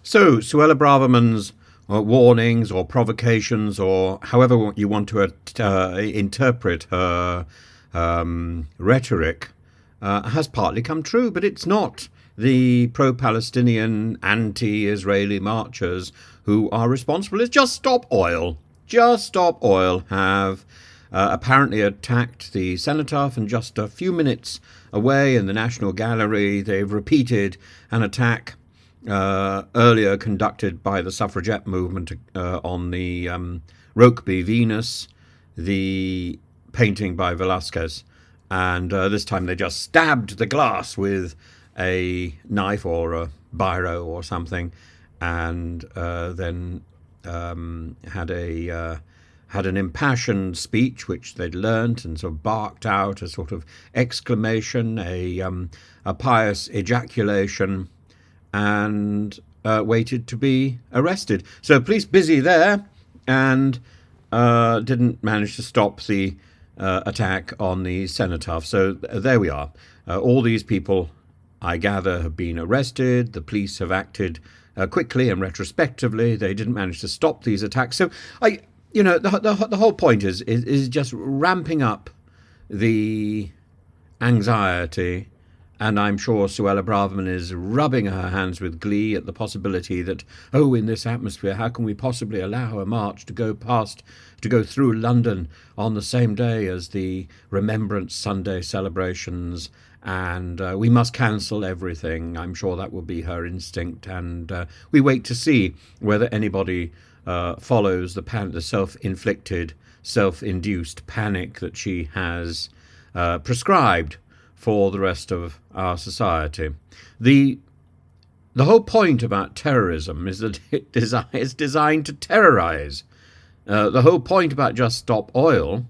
So, Suella Braverman's warnings or provocations, or however you want to interpret her rhetoric, has partly come true, but it's not the pro-Palestinian, anti-Israeli marchers who are responsible. It's Just Stop Oil. Just Stop Oil have apparently attacked the cenotaph, and just a few minutes away in the National Gallery, they've repeated an attack earlier conducted by the suffragette movement on the Rokeby Venus, the painting by Velazquez, and this time they just stabbed the glass with a knife or a biro or something, and then had an impassioned speech which they'd learnt, and sort of barked out a sort of exclamation, a pious ejaculation, and waited to be arrested. So police busy there, and didn't manage to stop the attack on the cenotaph. So there we are. All these people, I gather, have been arrested. The police have acted quickly and retrospectively. They didn't manage to stop these attacks. So the whole point is just ramping up the anxiety. And I'm sure Suella Braverman is rubbing her hands with glee at the possibility that, in this atmosphere, how can we possibly allow a march to go through London on the same day as the Remembrance Sunday celebrations, and we must cancel everything. I'm sure that will be her instinct, and we wait to see whether anybody follows the self-inflicted, self-induced panic that she has prescribed for the rest of our society. The whole point about terrorism is that it's designed to terrorize. The whole point about Just Stop Oil,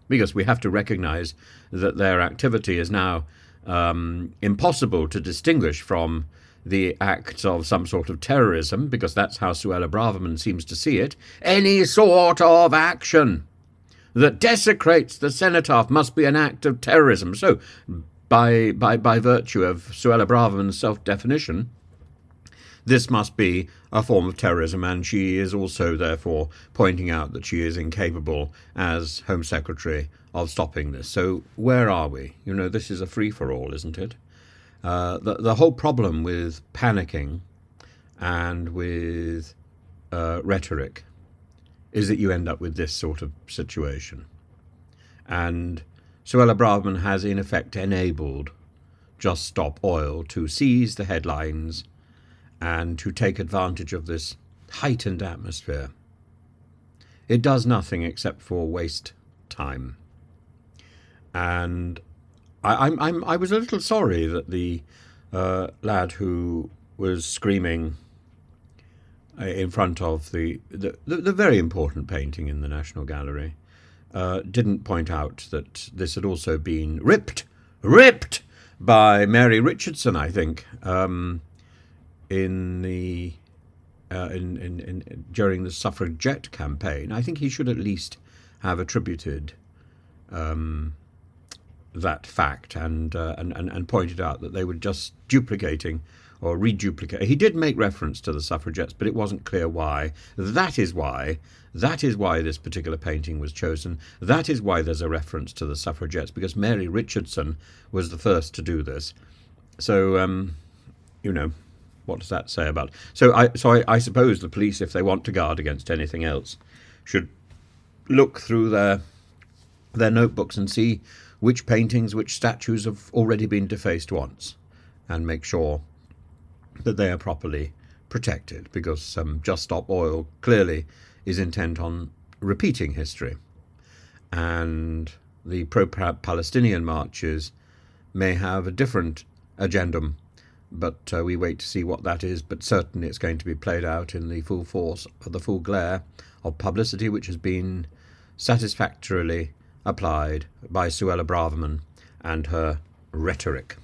because we have to recognize that their activity is now impossible to distinguish from the acts of some sort of terrorism, because that's how Suella Braverman seems to see it. Any sort of action that desecrates the cenotaph must be an act of terrorism. So, by virtue of Suella Braverman's self-definition, this must be a form of terrorism, and she is also, therefore, pointing out that she is incapable, as Home Secretary, of stopping this. So where are we? This is a free-for-all, isn't it? The whole problem with panicking and with rhetoric is that you end up with this sort of situation. And Suella Braverman has in effect enabled Just Stop Oil to seize the headlines and to take advantage of this heightened atmosphere. It does nothing except for waste time. And I was a little sorry that the lad who was screaming in front of the very important painting in the National Gallery didn't point out that this had also been ripped by Mary Richardson, I think, in during the suffragette campaign. I think he should at least have attributed that fact and pointed out that they were just duplicating or reduplicate. He did make reference to the suffragettes, but it wasn't clear why. That is why this particular painting was chosen. That is why there's a reference to the suffragettes, because Mary Richardson was the first to do this. So, what does that say about? So I suppose the police, if they want to guard against anything else, should look through their notebooks and see which paintings, which statues have already been defaced once, and make sure that they are properly protected, because Just Stop Oil clearly is intent on repeating history. And the pro-Palestinian marches may have a different agenda, but we wait to see what that is. But certainly it's going to be played out in the full force of the full glare of publicity which has been satisfactorily applied by Suella Braverman and her rhetoric.